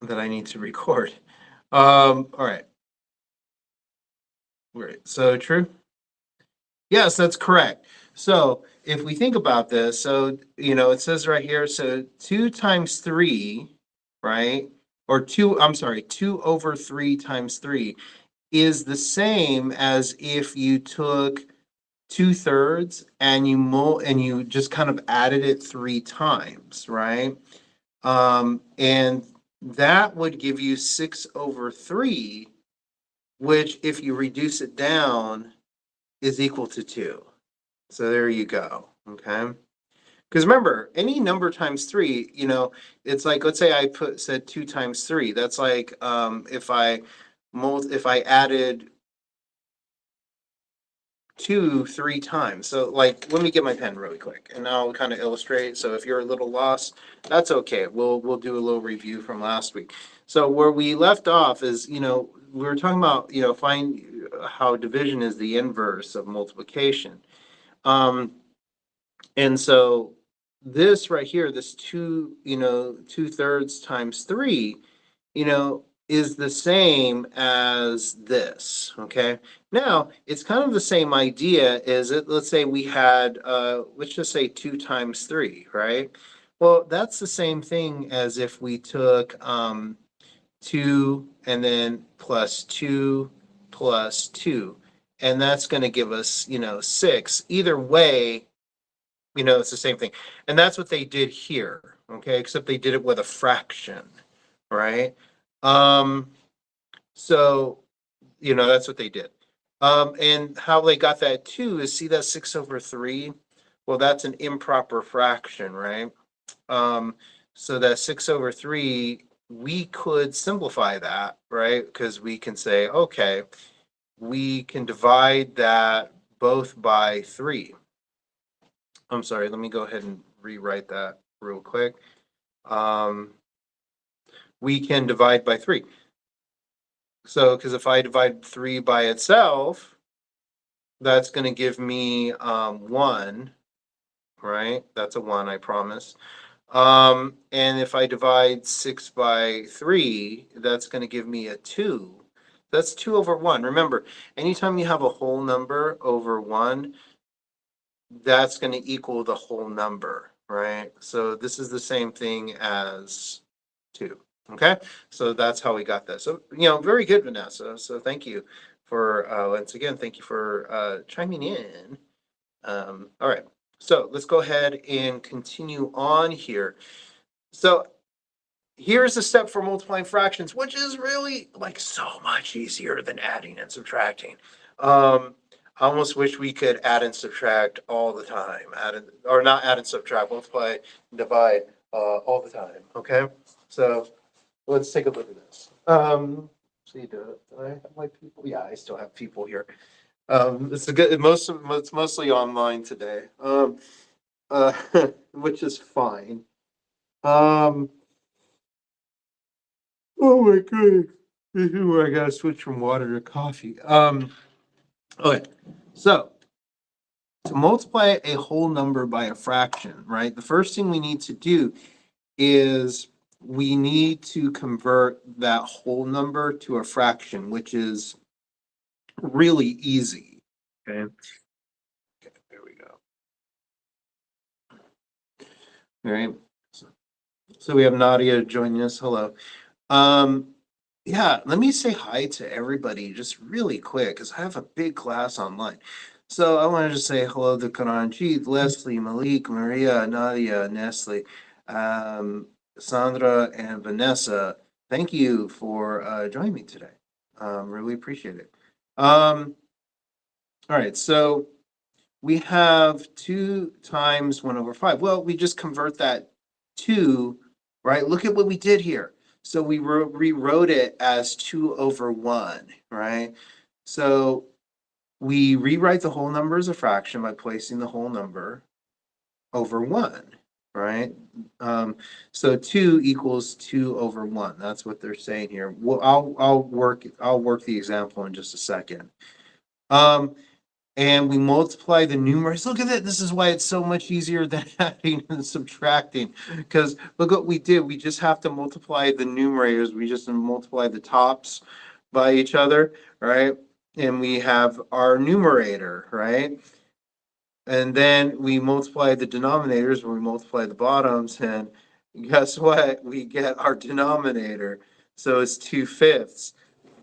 that I need to record. All right. Great. So true? Yes, that's correct. So if we think about this, so it says right here, so 2 times 3, right? Or 2, I'm sorry, 2 over 3 times 3 is the same as if you took 2/3 and you just kind of added it 3 times, right? And that would give you 6 over 3, which if you reduce it down is equal to 2. So there you go. Okay. Because remember, any number times 3, it's like, let's say I said 2 times 3. That's like if I added 2 3 times. So like, let me get my pen really quick and I'll kind of illustrate. So if you're a little lost, that's okay. We'll do a little review from last week. So where we left off is, we were talking about, find how division is the inverse of multiplication. And so this right here, this 2/3 times 3, is the same as this. Okay. Now it's kind of the same idea. Is it? Let's say we had, let's just say 2 times 3, right? Well, that's the same thing as if we took 2 and then plus 2 plus 2, and that's going to give us 6. Either way, it's the same thing. And that's what they did here, okay? Except they did it with a fraction, right? So, that's what they did. And how they got that too is, see that 6 over 3? Well, that's an improper fraction, right? So that 6 over 3, we could simplify that, right? Because we can say, okay, we can divide that both by 3. I'm sorry, let me go ahead and rewrite that real quick. We can divide by 3. So, because if I divide 3 by itself, that's going to give me 1, right? That's a 1, I promise. And if I divide 6 by 3, that's going to give me a 2. That's 2 over 1. Remember, anytime you have a whole number over 1, that's going to equal the whole number, right? So this is the same thing as 2. Okay, so that's how we got that. So, very good, Vanessa. So thank you for, once again, thank you for chiming in. All right, so let's go ahead and continue on here. So here's a step for multiplying fractions, which is really like so much easier than adding and subtracting. I almost wish we could add and subtract all the time. Or not add and subtract, multiply, divide all the time. Okay, so let's take a look at this. See, do I have my people? Yeah, I still have people here. It's it's mostly online today. Which is fine. Oh my goodness. This is where I gotta switch from water to coffee. Okay, so to multiply a whole number by a fraction, right? The first thing we need to do is we need to convert that whole number to a fraction, which is really easy. Okay. Okay, there we go. All right. So we have Nadia joining us. Hello. Yeah, let me say hi to everybody just really quick because I have a big class online. So I wanted to say hello to Karanjit, Leslie, Malik, Maria, Nadia, Nestle, Sandra, and Vanessa. Thank you for joining me today. Really appreciate it. All right, so we have 2 times 1 over 5. Well, we just convert that 2, right? Look at what we did here. So we rewrote it as 2 over 1, right? So we rewrite the whole number as a fraction by placing the whole number over 1, right? So 2 equals 2 over 1. That's what they're saying here. Well, I'll work the example in just a second. and we multiply the numerators. Look at that. This is why it's so much easier than adding and subtracting. Because look what we did. We just have to multiply the numerators. We just multiply the tops by each other, right? And we have our numerator, right? And then we multiply the denominators when we multiply the bottoms. And guess what? We get our denominator. So it's 2/5.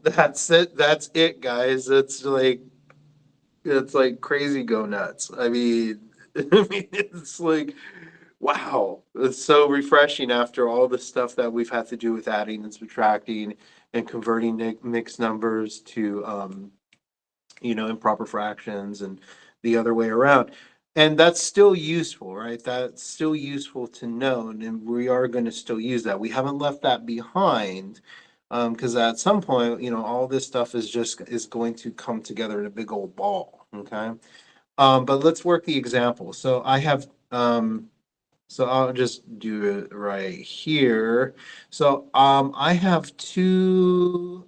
That's it. That's it, guys. It's like crazy go nuts. I mean, it's like, wow, it's so refreshing after all the stuff that we've had to do with adding and subtracting and converting mixed numbers to, improper fractions and the other way around. And that's still useful, right? That's still useful to know, and we are going to still use that. We haven't left that behind, because at some point, all this stuff is going to come together in a big old ball. Okay. But let's work the example. So I'll just do it right here. So I have two,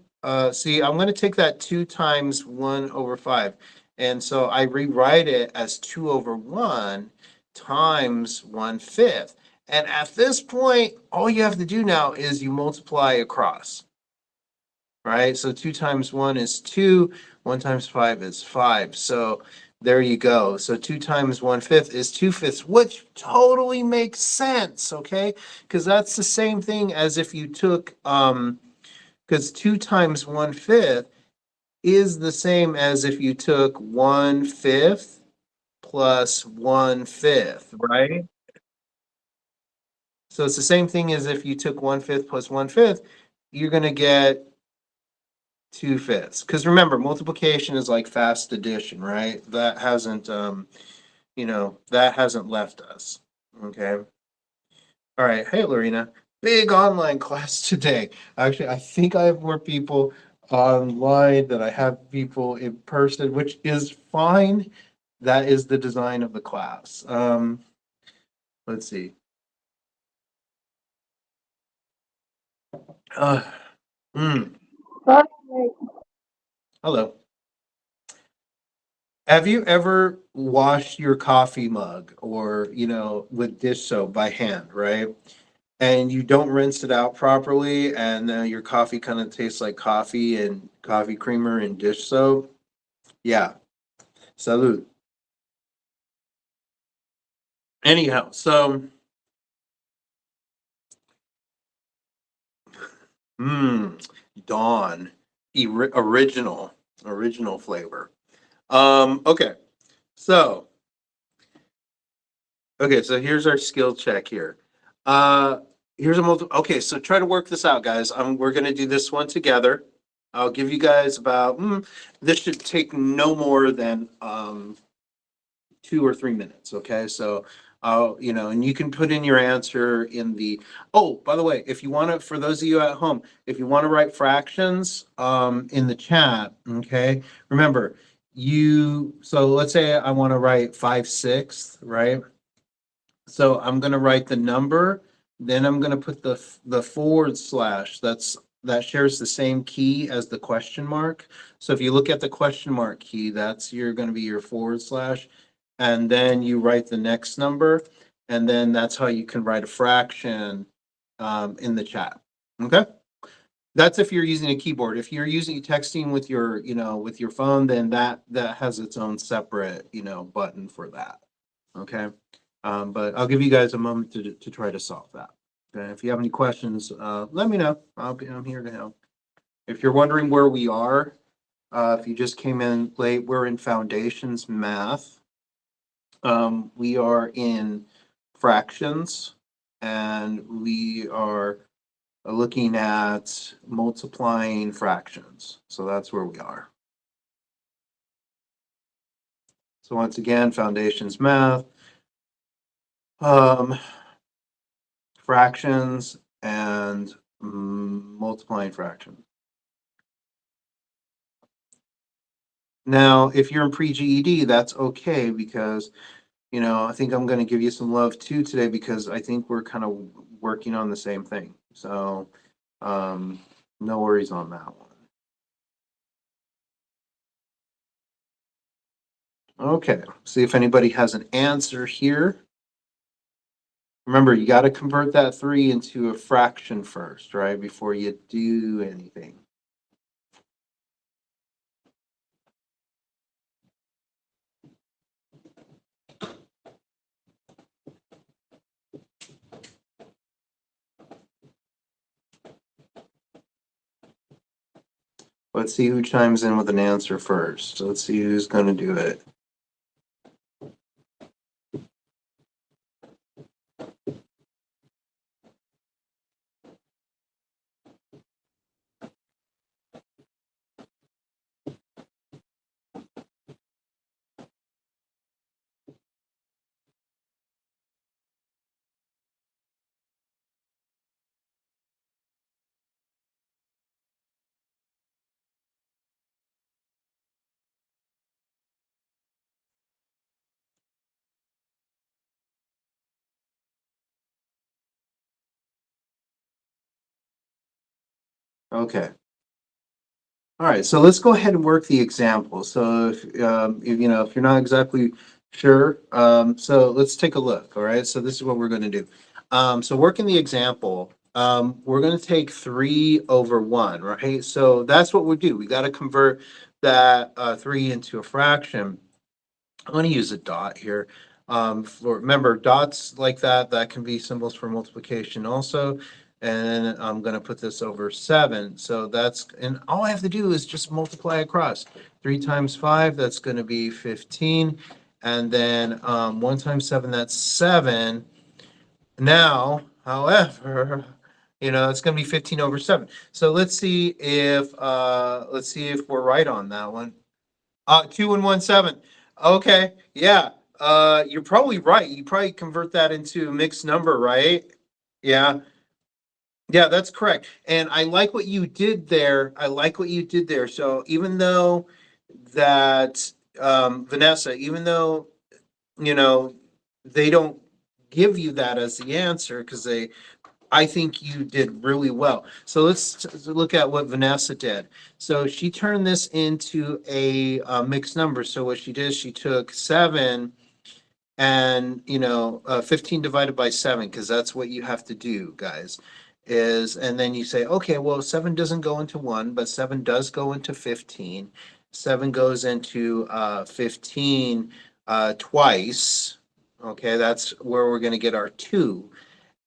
see, I'm going to take that 2 times 1/5. And so I rewrite it as 2/1 times 1/5. And at this point, all you have to do now is you multiply across, right? So 2 times 1 is 2, 1 times 5 is 5. So there you go. So 2 times 1/5 is 2/5, which totally makes sense, okay? Because that's the same thing as if you took, because 2 times 1/5 is the same as if you took 1/5 plus 1/5, right? So it's the same thing as if you took 1/5 plus 1/5, you're going to get 2/5. Because remember, multiplication is like fast addition, right? That hasn't left us. Okay. All right. Hey, Lorena. Big online class today. Actually, I think I have more people online than I have people in person, which is fine. That is the design of the class. Let's see. Uh, mm, hello. Have you ever washed your coffee mug or, with dish soap by hand, right? And you don't rinse it out properly, and your coffee kind of tastes like coffee and coffee creamer and dish soap? Yeah. Salute. Anyhow, so, mmm, Dawn, original flavor. Okay. So, Okay, so here's our skill check here. Uh, here's a okay, so try to work this out, guys. We're gonna do this one together. I'll give you guys about, this should take no more than 2 or 3 minutes, okay? So, and you can put in your answer in the, oh, by the way, if you want to, for those of you at home, if you want to write fractions in the chat, okay? Remember, so let's say I want to write 5/6, right? So I'm going to write the number, then I'm going to put the forward slash. That shares the same key as the question mark. So if you look at the question mark key, that's going to be your forward slash, and then you write the next number, and then that's how you can write a fraction in the chat. Okay. That's if you're using a keyboard. If you're using texting with your phone, then that has its own separate, button for that. Okay. But I'll give you guys a moment to try to solve that. Okay. If you have any questions, let me know. I'm here to help. If you're wondering where we are, if you just came in late, we're in Foundations Math. We are in fractions, and we are looking at multiplying fractions. So that's where we are. So once again, Foundations Math. Fractions and multiplying fractions. Now, if you're in pre-GED, that's okay because, I think I'm going to give you some love too today because I think we're kind of working on the same thing. So, no worries on that one. Okay, see if anybody has an answer here. Remember, you got to convert that 3 into a fraction first, right? Before you do anything. Let's see who chimes in with an answer first. Let's see who's going to do it. Okay. All right, so let's go ahead and work the example. So if you're not exactly sure, so let's take a look. All right, so this is what we're going to do. So working the example, we're going to take 3/1, right? So that's what we do. We got to convert that 3 into a fraction. I'm going to use a dot here. Remember, dots like that can be symbols for multiplication also. And I'm going to put this over 7. So and all I have to do is just multiply across. 3 times 5, that's going to be 15. And then 1 times 7, that's 7. Now, however, it's going to be 15/7. So let's see if we're right on that one. 2 and 1 7. Okay, yeah. You're probably right. You probably convert that into a mixed number, right? Yeah. Yeah, that's correct. And I like what you did there. I like what you did there. So even though that Vanessa, even though they don't give you that as the answer because I think you did really well. So let's look at what Vanessa did. So she turned this into a mixed number. So what she did, she took 7 and 15 divided by 7, because that's what you have to do, guys. And then you say, okay, well, 7 doesn't go into 1, but 7 does go into 15. 7 goes into 15 twice. Okay, that's where we're going to get our 2.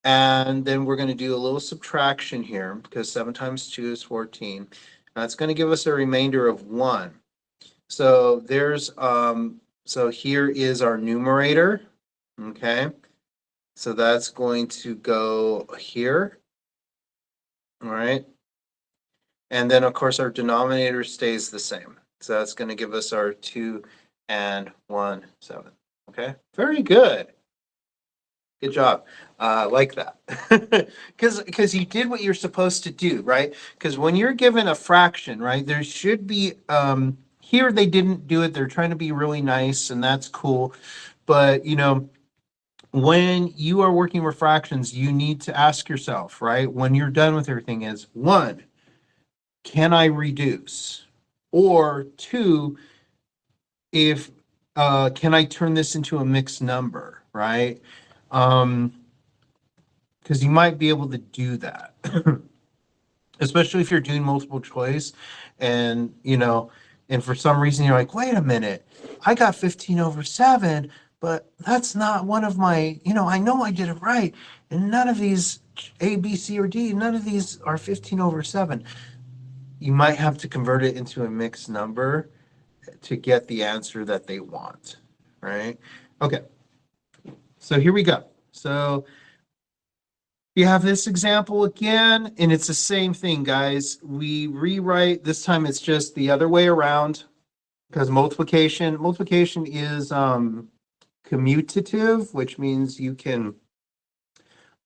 And then we're going to do a little subtraction here because 7 times 2 is 14. That's going to give us a remainder of 1. So so here is our numerator. Okay. So that's going to go here. All right. And then of course our denominator stays the same. So that's going to give us our 2 and 1 7. Okay. Very good. Good job. Like that. Because you did what you're supposed to do, right? Because when you're given a fraction, right, there should be, here they didn't do it. They're trying to be really nice, and that's cool. But, when you are working with fractions, you need to ask yourself, right, when you're done with everything is, 1, can I reduce? Or 2, if can I turn this into a mixed number, right? Because you might be able to do that, especially if you're doing multiple choice, and and for some reason you're like, wait a minute, I got 15/7, but that's not one of my, I know I did it right, and none of these A, B, C, or D, none of these are 15/7. You might have to convert it into a mixed number to get the answer that they want, right? Okay, so here we go. So you have this example again, and it's the same thing, guys. We rewrite, this time it's just the other way around, because multiplication is commutative, which means you can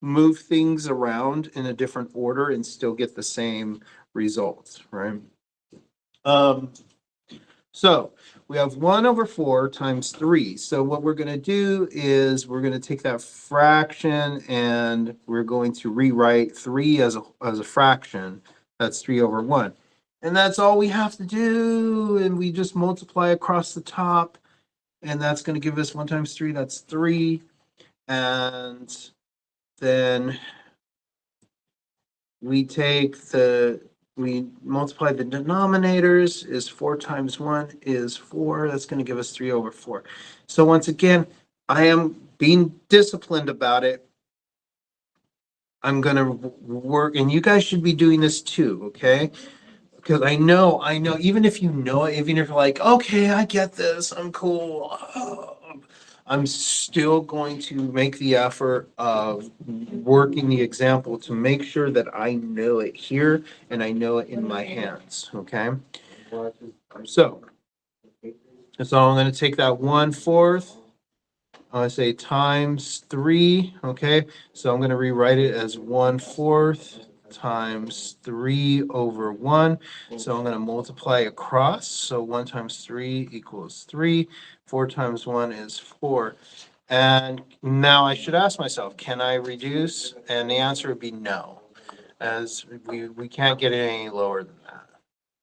move things around in a different order and still get the same results, right? So we have 1/4 times 3. So what we're going to do is we're going to take that fraction and we're going to rewrite 3 as a fraction. That's 3/1. And that's all we have to do. And we just multiply across the top. and that's going to give us 1 times 3, that's 3. And then we multiply the denominators, is 4 times 1 is 4. That's going to give us 3 over 4. So once again, I am being disciplined about it. I'm going to work, and you guys should be doing this too, okay? Because I know, even if you know it, even if you're like, okay, I get this, I'm cool, I'm still going to make the effort of working the example to make sure that I know it here and I know it in my hands, okay? So I'm going to take that 1/4. I say times 3, okay? So I'm going to rewrite it as 1/4 times 3 over 1. So I'm going to multiply across. So 1 times 3 equals 3. 4 times 1 is 4. And now I should ask myself, can I reduce? And the answer would be no, as we can't get it any lower than that,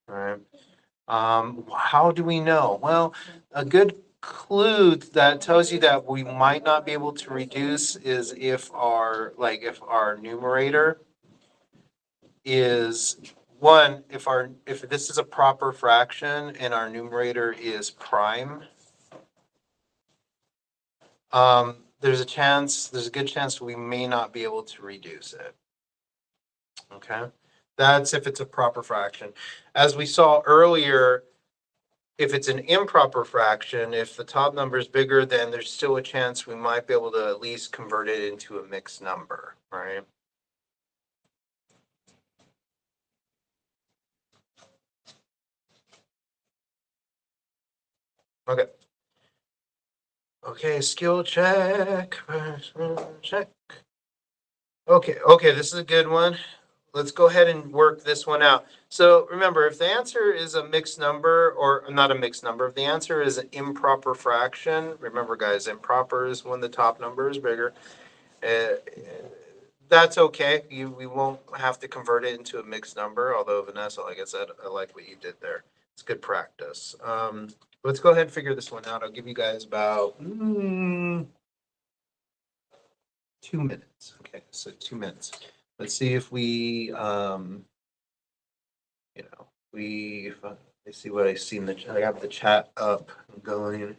all right? How do we know? Well, a good clue that tells you that we might not be able to reduce is if our numerator is one, if this is a proper fraction and our numerator is prime, there's a good chance we may not be able to reduce it. Okay, that's if it's a proper fraction. As we saw earlier, if it's an improper fraction, if the top number is bigger, then there's still a chance we might be able to at least convert it into a mixed number, right? Okay. Okay, skill check. Check. Okay, this is a good one. Let's go ahead and work this one out. So remember, if the answer is a mixed number, or not a mixed number, if the answer is an improper fraction, remember guys, improper is when the top number is bigger. That's okay. We won't have to convert it into a mixed number, although Vanessa, like I said, I like what you did there. It's good practice. Let's go ahead and figure this one out. I'll give you guys about 2 minutes. Okay, so 2 minutes. Let's see if we, let's see what I see in the chat. I have the chat up and going.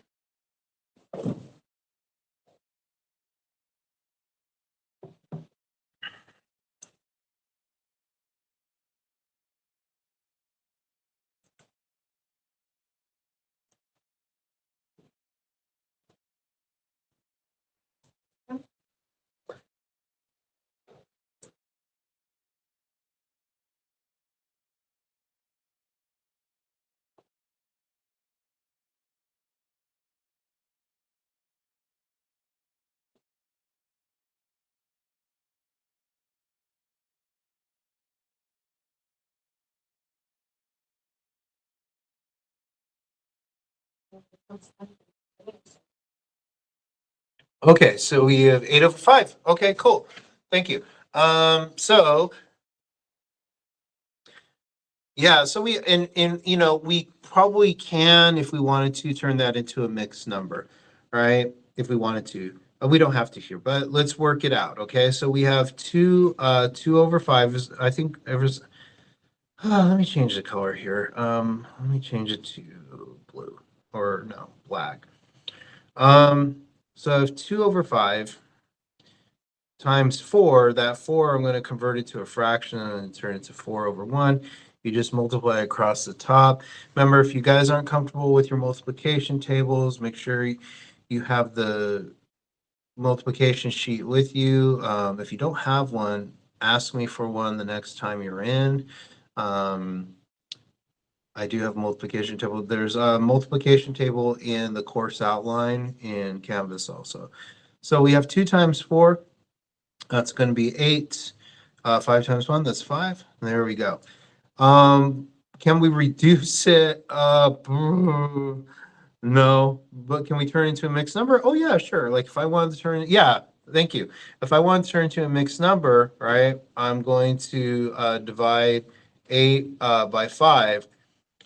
Okay, so we have 8 over 5. Okay, cool. Thank you. So yeah, so we probably can, if we wanted to, turn that into a mixed number, right? If we wanted to. We don't have to here, but let's work it out. Okay, so we have 2 over 5 is, I think let me change the color here. Let me change it to blue, or no, black. So I have 2 over 5 times 4. That 4 I'm going to convert it to a fraction and turn it to 4 over 1. You just multiply across the top. Remember, if you guys aren't comfortable with your multiplication tables, make sure you have the multiplication sheet with you. If you don't have one, ask me for one the next time you're in. I do have a multiplication table. There's a multiplication table in the course outline in Canvas also. So we have 2 times 4. That's going to be 8. 5 times 1, that's 5. There we go. Can we reduce it? No, but can we turn it into a mixed number? Oh yeah, sure. Like if I wanted to turn it, yeah, thank you. If I want to turn it into a mixed number, right, I'm going to divide 8 by 5.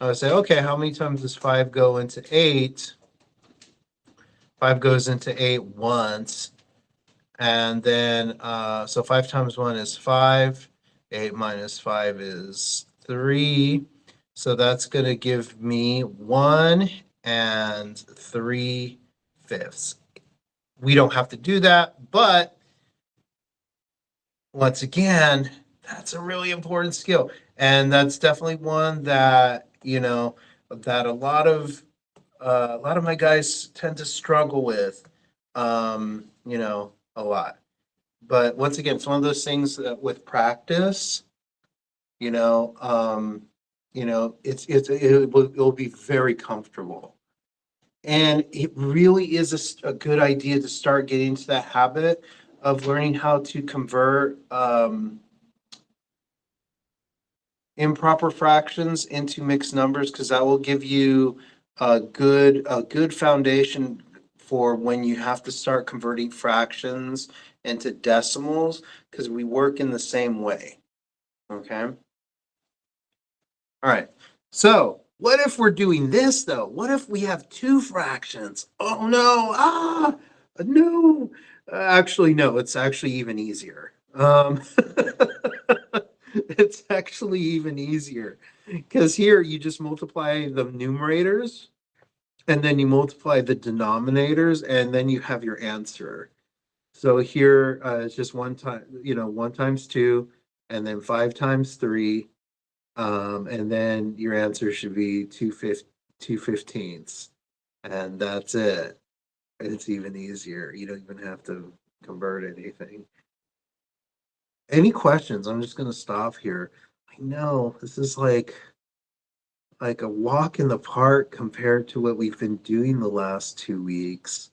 I would say, okay, how many times does 5 go into 8? 5 goes into 8 once. And then, so 5 times 1 is 5. 8 minus 5 is 3. So that's going to give me 1 and 3/5. We don't have to do that, but once again, that's a really important skill. And that's definitely one that, that a lot of my guys tend to struggle with, a lot. But once again, it's one of those things that with practice, it'll be very comfortable. And it really is a good idea to start getting into that habit of learning how to convert improper fractions into mixed numbers, because that will give you a good foundation for when you have to start converting fractions into decimals, because we work in the same way. Okay. All right. So what if we're doing this though? What if we have two fractions? Oh no. No. Actually, no, it's actually even easier. It's actually even easier because here you just multiply the numerators and then you multiply the denominators and then you have your answer. So here it's just 1 times 2 and then 5 times 3. And then your answer should be 2/15. And that's it. It's even easier. You don't even have to convert anything. Any questions? I'm just going to stop here. I know this is like a walk in the park compared to what we've been doing the last 2 weeks.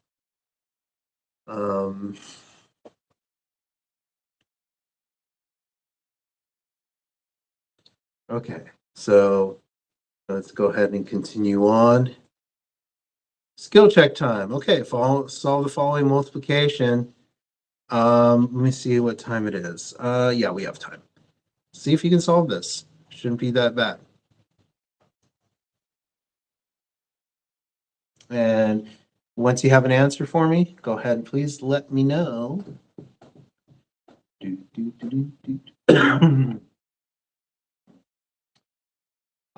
Okay, so let's go ahead and continue on. Skill check time. Okay, solve the following multiplication. Let me see what time it is. Yeah, we have time. See if you can solve this. Shouldn't be that bad. And once you have an answer for me, go ahead and please let me know.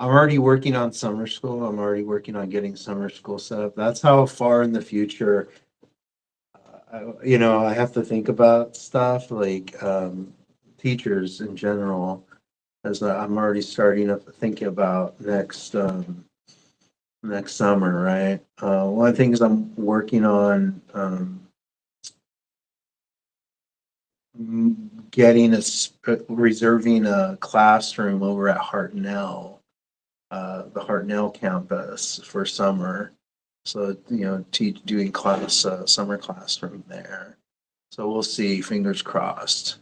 I'm already working on summer school. I'm already working on getting summer school set up. That's how far in the future, I have to think about stuff like teachers in general, as I'm already starting to think about next summer, right? One of the things I'm working on reserving a classroom over at Hartnell, the Hartnell campus for summer. So, doing summer classroom there. So we'll see, fingers crossed.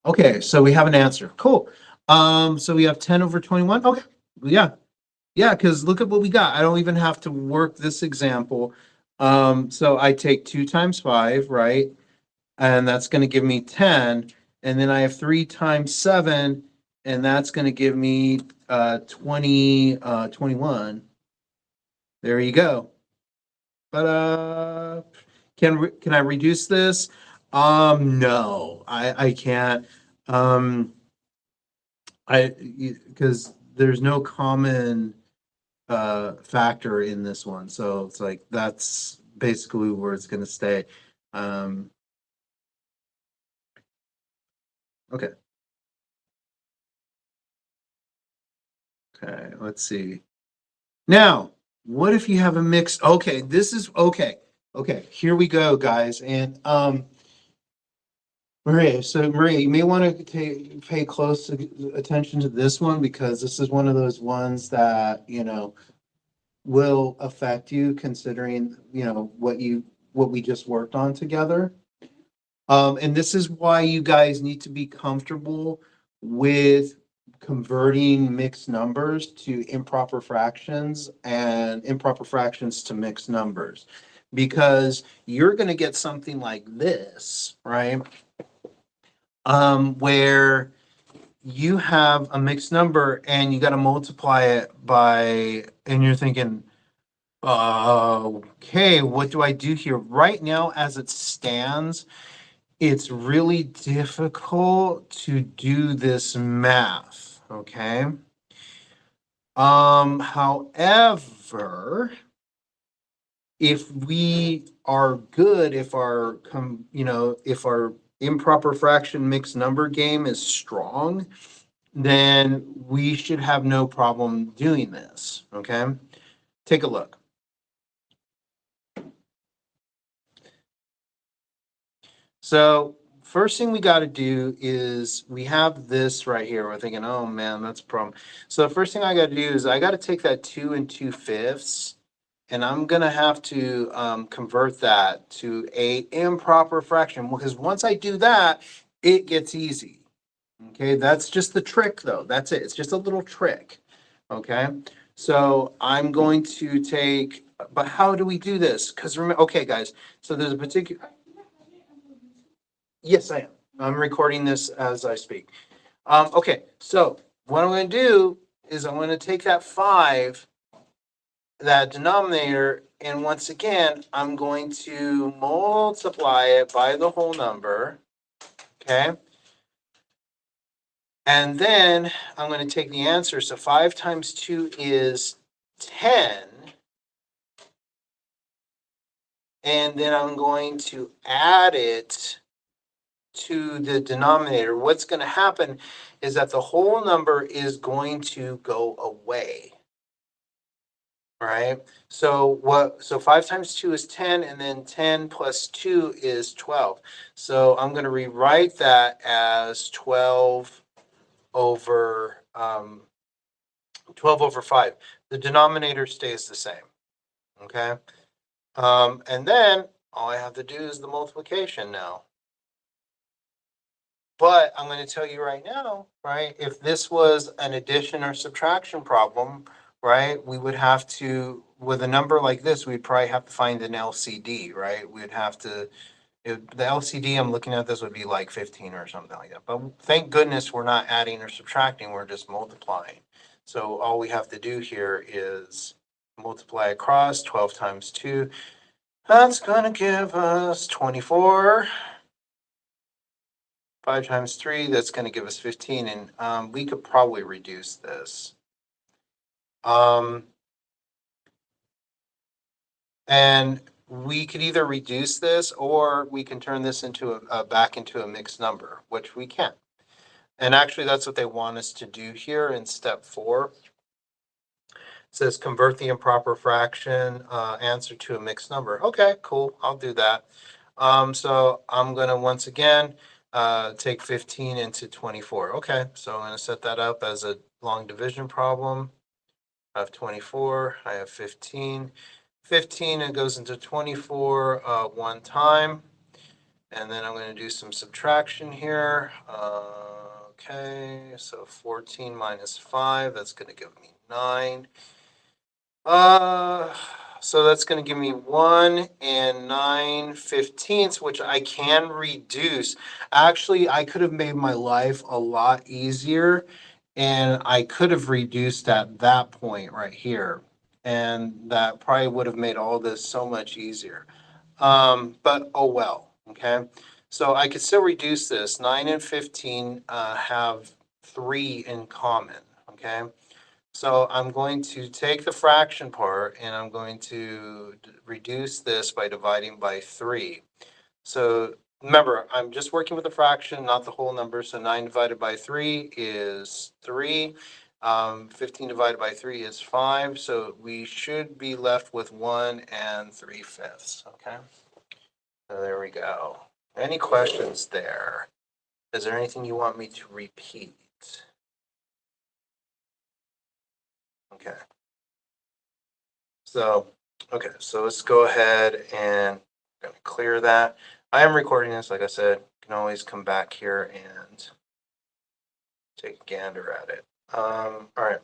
Okay, so we have an answer. Cool. So we have 10 over 21. Okay, yeah. Yeah, because look at what we got. I don't even have to work this example. So I take 2 times 5, right? And that's going to give me 10. And then I have 3 times 7, and that's going to give me 21. There you go. But can I reduce this? No, I can't. Because there's no common factor in this one, so it's like that's basically where it's going to stay. Okay. Okay, let's see. Now, what if you have a mix? Okay, this is okay. Okay, here we go, guys. And Maria, you may want to pay close attention to this one, because this is one of those ones that, will affect you, considering, what we just worked on together. And this is why you guys need to be comfortable with converting mixed numbers to improper fractions and improper fractions to mixed numbers, because you're going to get something like this, right? Where you have a mixed number and you got to multiply it by, and you're thinking, okay, what do I do here? Right now, as it stands, it's really difficult to do this math, okay? However, if we are good, if our if our improper fraction mixed number game is strong, then we should have no problem doing this, okay? Take a look. So first thing we got to do is we have this right here. We're thinking, oh man, that's a problem. So the first thing I got to do is I got to take that 2 2/5, and I'm gonna have to convert that to a improper fraction, because once I do that, it gets easy. Okay, that's just the trick though. That's it. It's just a little trick. Okay, so I'm going to take, but how do we do this? Because remember, okay, guys, so there's a particular, yes, I am. I'm recording this as I speak. Okay, so what I'm going to do is I'm going to take that 5, that denominator, and once again, I'm going to multiply it by the whole number, okay? And then I'm going to take the answer. So 5 times 2 is 10. And then I'm going to add it to the denominator. What's going to happen is that the whole number is going to go away. All right. So 5 times 2 is 10, and then 10 plus 2 is 12. So I'm going to rewrite that as 12 over 12 over 5. The denominator stays the same. Okay. And then all I have to do is the multiplication now. But I'm going to tell you right now, right, if this was an addition or subtraction problem, right, we would have to, with a number like this, we'd probably have to find an LCD, right? We'd have to, the LCD I'm looking at this would be like 15 or something like that. But thank goodness we're not adding or subtracting, we're just multiplying. So all we have to do here is multiply across 12 times 2. That's going to give us 24. 5 times 3, that's going to give us 15. And we could probably reduce this. And we could either reduce this, or we can turn this into back into a mixed number, which we can. And actually, that's what they want us to do here in step 4. It says convert the improper fraction answer to a mixed number. Okay, cool. I'll do that. So I'm going to once again take 15 into 24. Okay, so I'm going to set that up as a long division problem. I have 24, I have 15. 15, it goes into 24 one time. And then I'm going to do some subtraction here. Okay, so 14 minus 5, that's going to give me 9. So that's going to give me 1 and 9/15, which I can reduce. Actually, I could have made my life a lot easier, and I could have reduced at that point right here. And that probably would have made all this so much easier. But oh well, okay? So I could still reduce this. 9 and 15 have 3 in common, okay? So I'm going to take the fraction part, and I'm going to reduce this by dividing by 3. So remember, I'm just working with a fraction, not the whole number. So 9 divided by 3 is 3. 15 divided by 3 is 5. So we should be left with 1 and 3/5. Okay. So there we go. Any questions there? Is there anything you want me to repeat? Okay. So, okay, so let's go ahead and I'm gonna clear that. I am recording this, like I said. You can always come back here and take a gander at it. All right.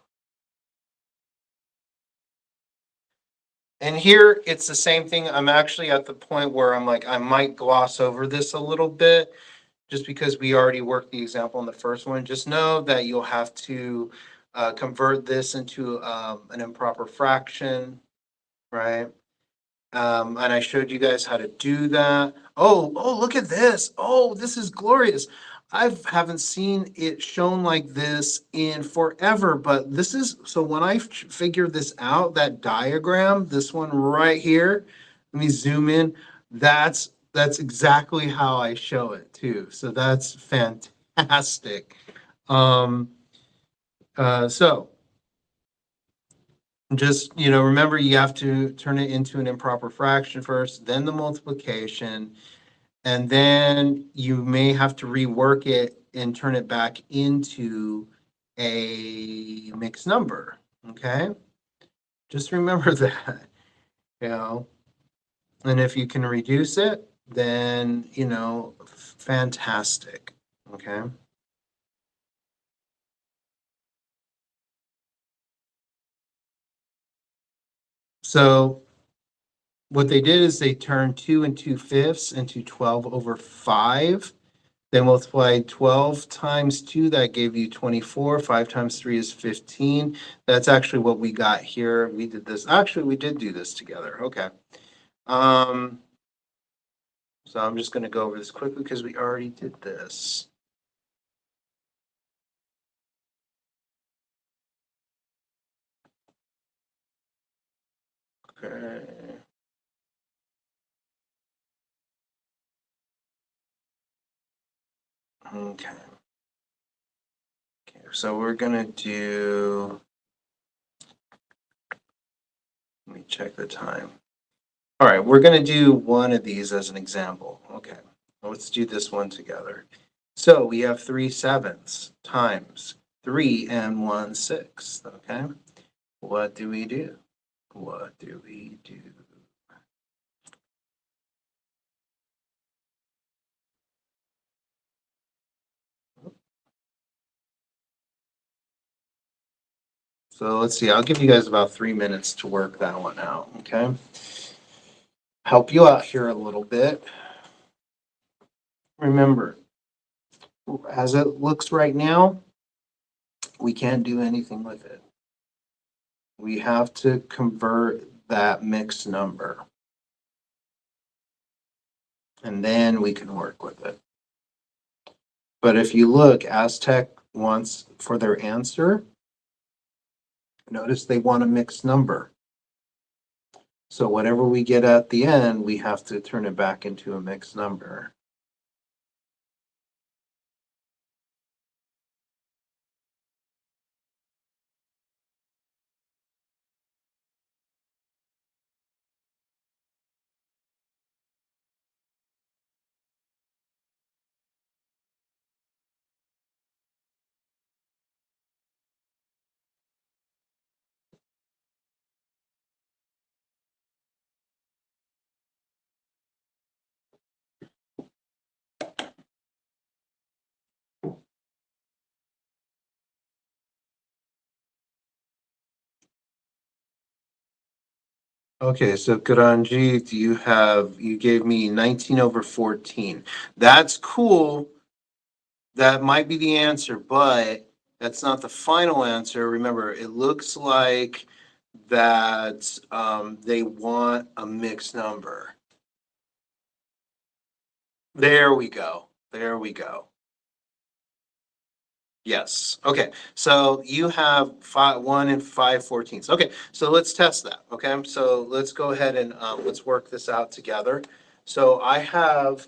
And here it's the same thing. I'm actually at the point where I'm like, I might gloss over this a little bit just because we already worked the example in the first one, just know that you'll have to convert this into an improper fraction, right? And I showed you guys how to do that. Oh, look at this. Oh, this is glorious. I haven't seen it shown like this in forever, but this is, so when I figured this out, that diagram, this one right here, let me zoom in. That's exactly how I show it too. So that's fantastic. So just, remember you have to turn it into an improper fraction first, then the multiplication, and then you may have to rework it and turn it back into a mixed number. Okay? Just remember that, you know. And if you can reduce it, then, fantastic. Okay? So what they did is they turned 2 2/5 into 12 over 5. They multiplied 12 times 2, that gave you 24. 5 times 3 is 15. That's actually what we got here. We did this. Actually, we did do this together. Okay. So I'm just going to go over this quickly because we already did this. Okay. Okay. Okay, so we're going to do, let me check the time. All right, we're going to do one of these as an example. Okay, let's do this one together. So we have 3/7 times 3 and 1/6. Okay, what do we do? What do we do? So let's see, I'll give you guys about 3 minutes to work that one out. Okay, help you out here a little bit. Remember, as it looks right now, we can't do anything with it. We have to convert that mixed number. And then we can work with it. But if you look, Aztec wants, for their answer, notice they want a mixed number. So whatever we get at the end, we have to turn it back into a mixed number. Okay, so Karanji, you gave me 19 over 14. That's cool. That might be the answer, but that's not the final answer. Remember, it looks like that they want a mixed number. There we go. There we go. Yes. Okay. So you have 1 and 5/14. Okay. So let's test that. Okay. So let's go ahead and let's work this out together. So I have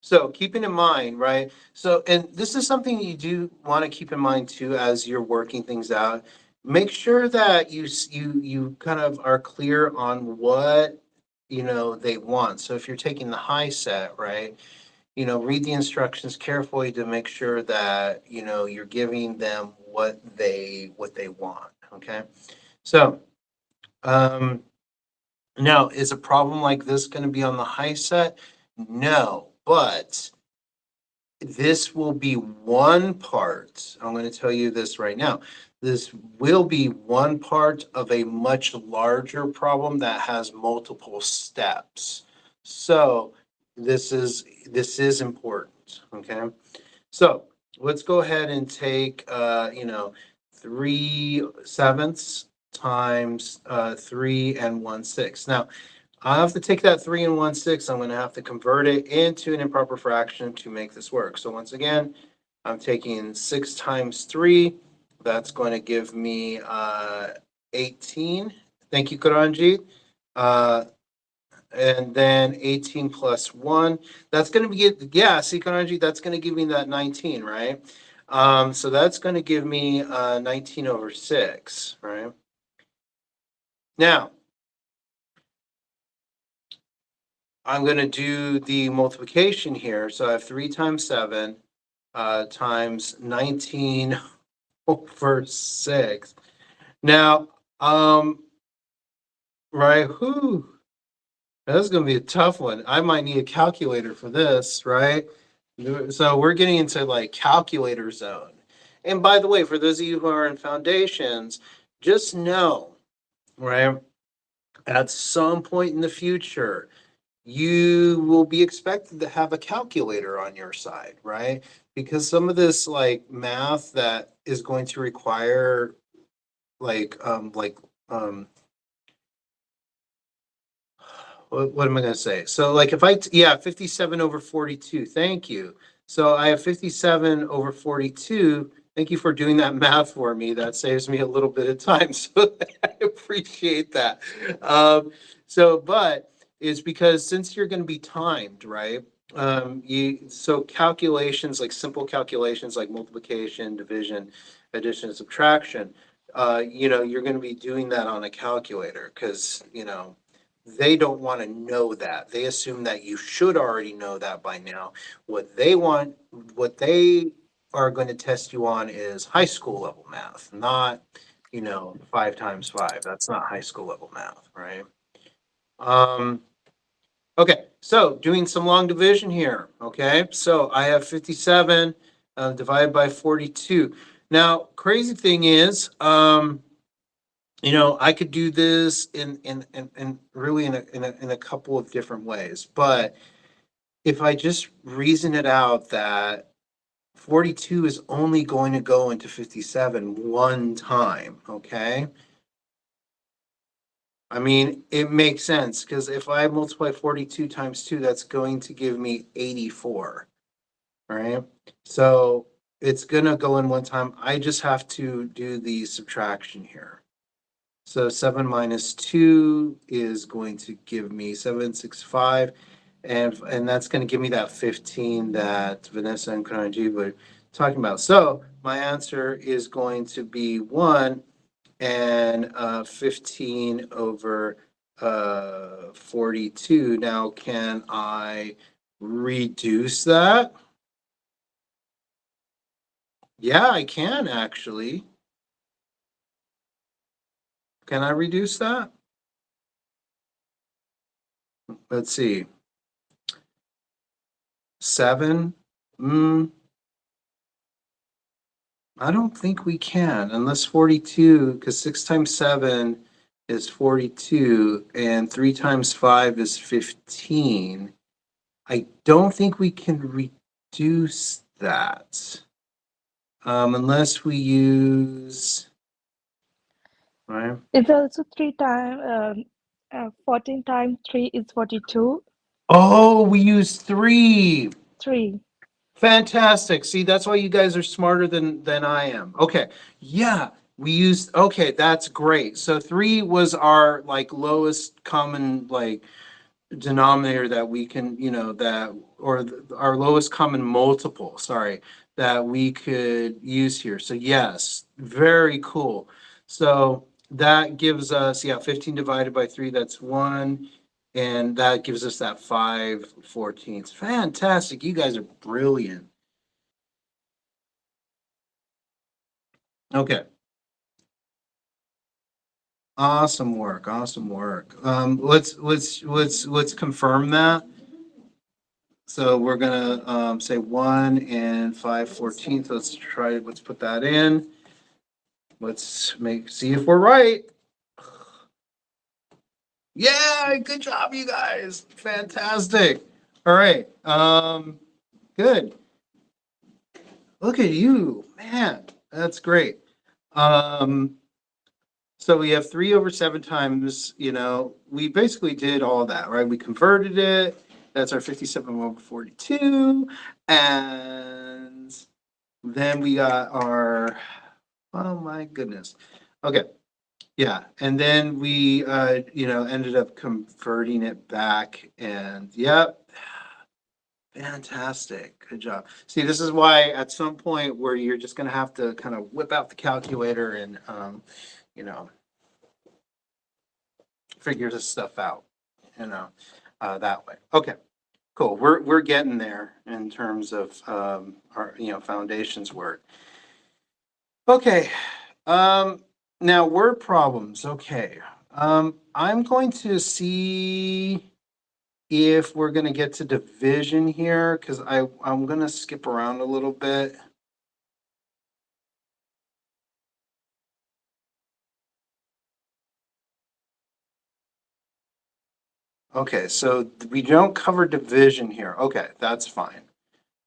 so keeping in mind, right? So, and this is something you do want to keep in mind too as you're working things out. Make sure that you kind of are clear on what they want. So if you're taking the high set, right? Read the instructions carefully to make sure that you're giving them what they want. Okay. So now, is a problem like this going to be on the high set? No, but this will be one part. I'm going to tell you this right now. this will be one part of a much larger problem that has multiple steps. So this is important, okay? So let's go ahead and take, 3/7 times 3 1/6. Now, I have to take that 3 1/6. I'm going to have to convert it into an improper fraction to make this work. So once again, I'm taking 6 times 3. That's going to give me 18. Thank you, Karanji. And then 18 plus 1. That's going to be, yeah, see, Karanji, that's going to give me that 19, right? So that's going to give me 19/6, right? Now, I'm going to do the multiplication here. So I have 3 times 7 times 19/6. Now, right, that's going to be a tough one. I might need a calculator for this, right? So we're getting into like calculator zone. And by the way, for those of you who are in foundations, just know, right, at some point in the future, you will be expected to have a calculator on your side, right? Because some of this like math that is going to require like what am I going to say? So like if yeah, 57/42. Thank you. So I have 57/42. Thank you for doing that math for me. That saves me a little bit of time. So I appreciate that. But it's because since you're going to be timed, right? So calculations, like simple calculations like multiplication, division, addition, and subtraction, you're going to be doing that on a calculator because, they don't want to know that. They assume that you should already know that by now. What they are going to test you on is high school level math, not, 5 times 5. That's not high school level math, right? Okay, so doing some long division here, okay? So I have 57 divided by 42. Now, crazy thing is, I could do this in really in a couple of different ways. But if I just reason it out that 42 is only going to go into 57 one time, okay? I mean, it makes sense because if I multiply 42 times 2, that's going to give me 84, right? So it's going to go in one time. I just have to do the subtraction here. So 7 minus 2 is going to give me 765, and that's going to give me that 15 that Vanessa and Karanji were talking about. So my answer is going to be 1 and 15/42. Now, can I reduce that? Yeah, I can actually. Can I reduce that? Let's see. 7. I don't think we can unless 42, because 6 times 7 is 42 and 3 times 5 is 15. I don't think we can reduce that unless we use, right? It's also 14 times 3 is 42. Oh, we use 3. 3. Fantastic. See, that's why you guys are smarter than I am. Okay. Yeah, we used, okay, that's great. So 3 was our like lowest common like denominator that we can, our lowest common multiple, sorry, that we could use here. So yes, very cool. So that gives us, 15 divided by 3, that's 1. And that gives us that 5/14. Fantastic. You guys are brilliant. Okay. Awesome work. Awesome work. Let's confirm that. So we're gonna say 1 and 5/14. Let's put that in. Let's see if we're right. Yeah, good job, you guys. Fantastic. All right. Good. Look at you, man. That's great. Um, so we have 3/7 times, we basically did all that, right? We converted it. That's our 57/42. And then we got our, oh my goodness. Okay. Yeah. And then we, ended up converting it back and yep. Fantastic. Good job. See, this is why at some point where you're just going to have to kind of whip out the calculator and, you know, figure this stuff out, that way. Okay, cool. We're getting there in terms of our foundations work. Okay. Now word problems. Okay. I'm going to see if we're going to get to division here because I'm going to skip around a little bit. Okay, so we don't cover division here. Okay, that's fine.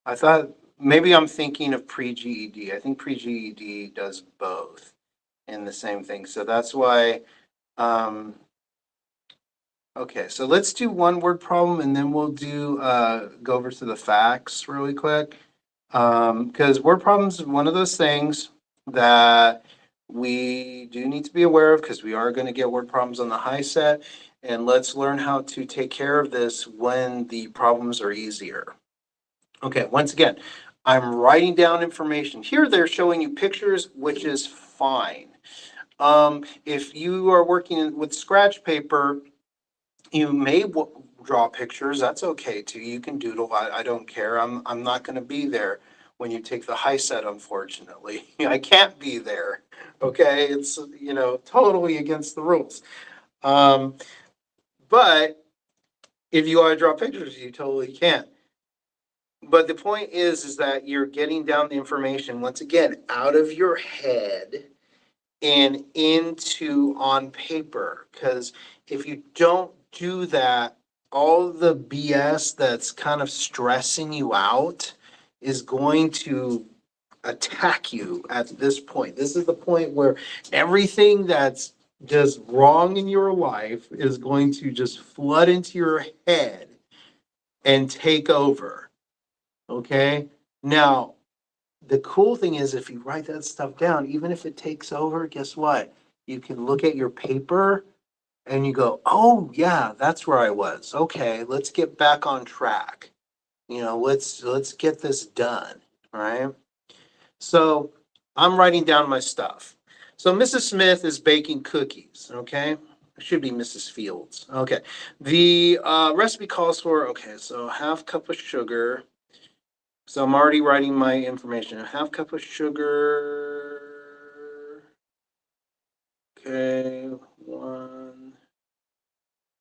I thought maybe I'm thinking of pre-GED. I think pre-GED does both in the same thing. So that's why, okay, so let's do one word problem and then we'll do, go over to the facts really quick. Because word problems is one of those things that we do need to be aware of because we are going to get word problems on the high set. And let's learn how to take care of this when the problems are easier. Okay, once again, I'm writing down information. Here they're showing you pictures, which is fine. If you are working with scratch paper, you may draw pictures. That's okay too. You can doodle. I don't care. I'm not going to be there when you take the high set, unfortunately. I can't be there. Okay, it's totally against the rules. But if you want to draw pictures, you totally can. But the point is that you're getting down the information once again out of your head and into on paper. Because if you don't do that, all the BS that's kind of stressing you out is going to attack you at this point. This is the point where everything that's just wrong in your life is going to just flood into your head and take over. Okay. Now, the cool thing is if you write that stuff down, even if it takes over, guess what? You can look at your paper and you go, oh yeah, that's where I was. Okay, let's get back on track. Let's get this done. All right. So I'm writing down my stuff. So Mrs. Smith is baking cookies. Okay. It should be Mrs. Fields. Okay. The recipe calls for, okay, so half cup of sugar. So I'm already writing my information. A half cup of sugar. Okay, 1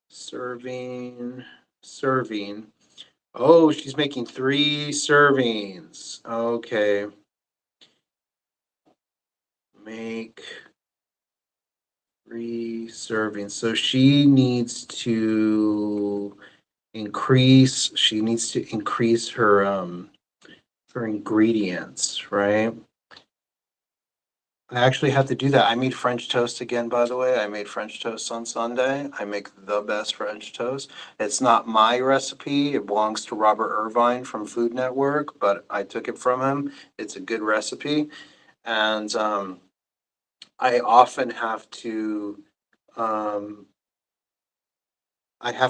serving. Oh, she's making 3 servings. Okay. Make 3 servings. So she needs to increase her ingredients, right? I actually have to do that. I made French toast again, by the way. I made French toast on Sunday. I make the best French toast. It's not my recipe. It belongs to Robert Irvine from Food Network, but I took it from him. It's a good recipe. And I often have to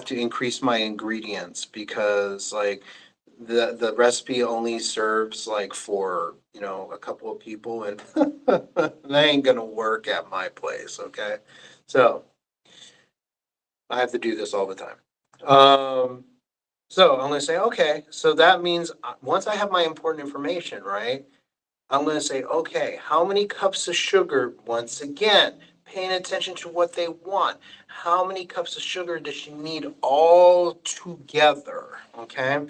increase my ingredients because like the recipe only serves like for a couple of people and that ain't gonna work at my place. Okay, so I have to do this all the time. So I'm gonna say okay, so that means once I have my important information, right, I'm going to say, okay, how many cups of sugar? Once again, paying attention to what they want. How many cups of sugar does she need all together? Okay.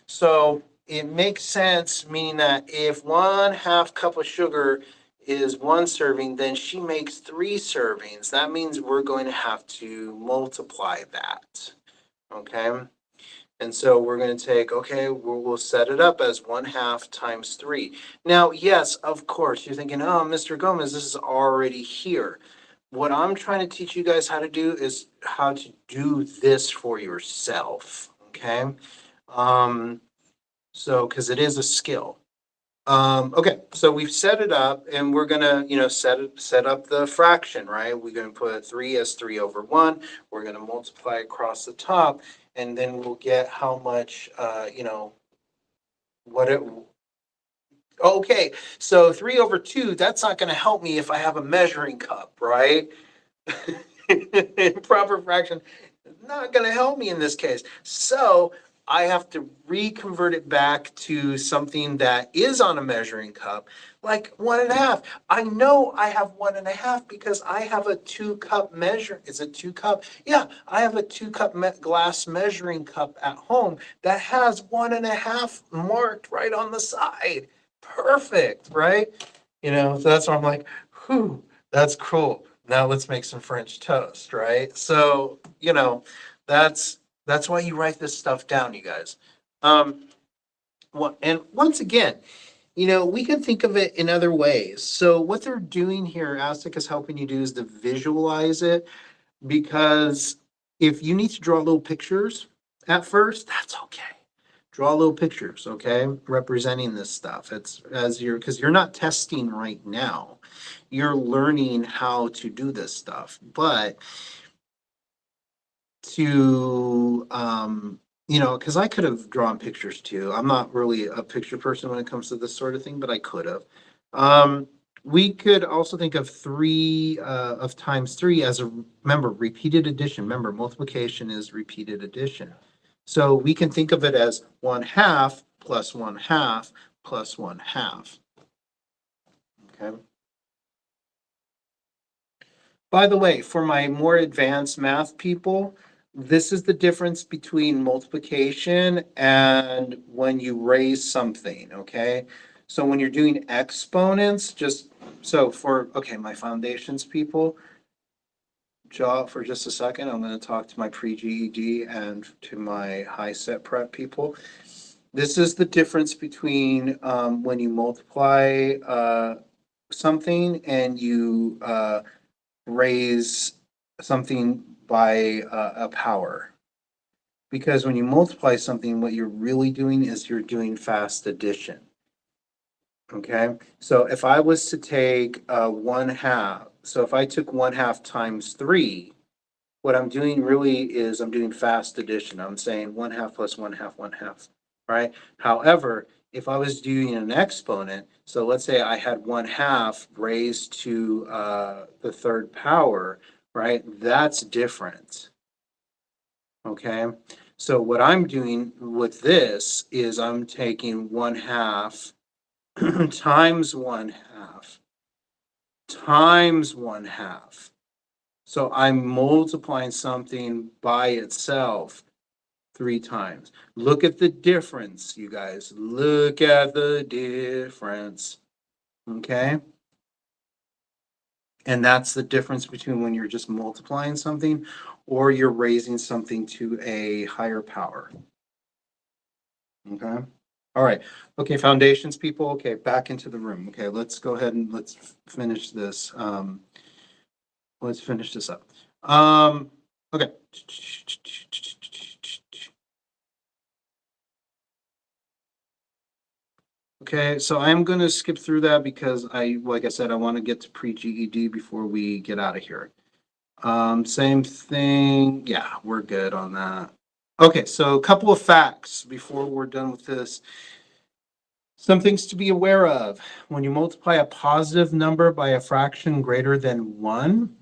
So it makes sense, meaning that if 1/2 cup of sugar is 1 serving, then she makes 3 servings. That means we're going to have to multiply that. Okay. And so we're going to take, okay, we'll set it up as 1/2 times 3. Now, yes, of course, you're thinking, oh, Mr. Gomez, this is already here. What I'm trying to teach you guys how to do is how to do this for yourself. Okay. So, because it is a skill. Okay, so we've set it up and we're gonna, set up the fraction, right? We're gonna put 3 as 3/1. We're gonna multiply across the top, and then we'll get how much, what it. Okay, so 3/2, that's not gonna help me if I have a measuring cup, right? Proper fraction, not gonna help me in this case. So I have to reconvert it back to something that is on a measuring cup, like 1/2. I know I have 1/2 because I have a 2-cup measure. Is it 2-cup? Yeah, I have a 2-cup glass measuring cup at home that has 1/2 marked right on the side. Perfect, right? So that's why I'm like, whew, that's cool. Now let's make some French toast, right? So, that's why you write this stuff down, you guys. And once again, we can think of it in other ways. So what they're doing here, Aztec is helping you do is to visualize it, because if you need to draw little pictures at first, that's okay. Draw little pictures, okay, representing this stuff. Because you're not testing right now. You're learning how to do this stuff. But because I could have drawn pictures too. I'm not really a picture person when it comes to this sort of thing, but I could have. We could also think of 3 of times 3 as remember, repeated addition. Remember, multiplication is repeated addition. So we can think of it as 1/2 plus 1/2 plus 1/2. Okay. By the way, for my more advanced math people, this is the difference between multiplication and when you raise something, okay? So when you're doing exponents, my foundations people, for just a second, I'm going to talk to my pre-GED and to my high set prep people. This is the difference between when you multiply something and you raise something by a power. Because when you multiply something, what you're really doing is you're doing fast addition. Okay, so if I was to take 1/2, so if I took 1/2 times 3, what I'm doing really is I'm doing fast addition. I'm saying 1/2 plus 1/2, 1/2, right? However, if I was doing an exponent, so let's say I had 1/2 raised to the 3rd power, right? That's different. Okay, so what I'm doing with this is I'm taking 1/2 times 1/2 times 1/2. So I'm multiplying something by itself 3 times. Look at the difference, you guys. Look at the difference. Okay? And that's the difference between when you're just multiplying something or you're raising something to a higher power. Okay? All right. Okay, foundations people. Okay, back into the room. Okay, let's go ahead and let's finish this. Let's finish this up. Okay. Okay, so I'm going to skip through that because like I said, I want to get to pre-GED before we get out of here. Same thing. Yeah, we're good on that. Okay, so a couple of facts before we're done with this. Some things to be aware of. When you multiply a positive number by a fraction greater than 1,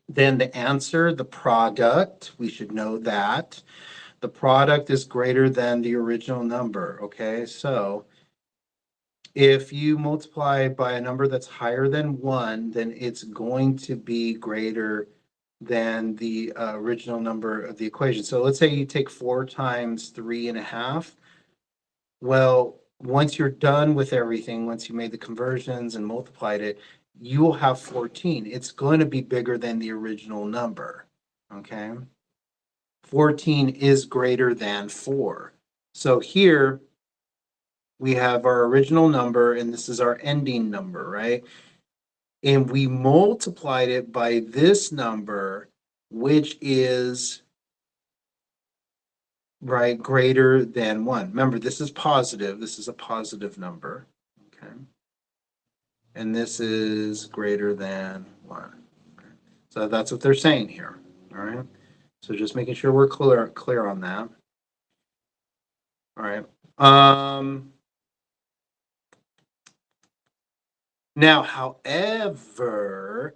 then the answer, the product, we should know that. The product is greater than the original number, okay? So if you multiply by a number that's higher than 1, then it's going to be greater than the original number of the equation. So let's say you take 4 times 3.5. Well, once you're done with everything, once you made the conversions and multiplied it, you will have 14. It's going to be bigger than the original number. Okay. 14 is greater than 4. So here we have our original number, and this is our ending number, right? And we multiplied it by this number, which is, right, greater than 1. Remember, this is positive. This is a positive number. Okay. And this is greater than 1. Okay. So that's what they're saying here. All right. So just making sure we're clear on that. All right. Now, however,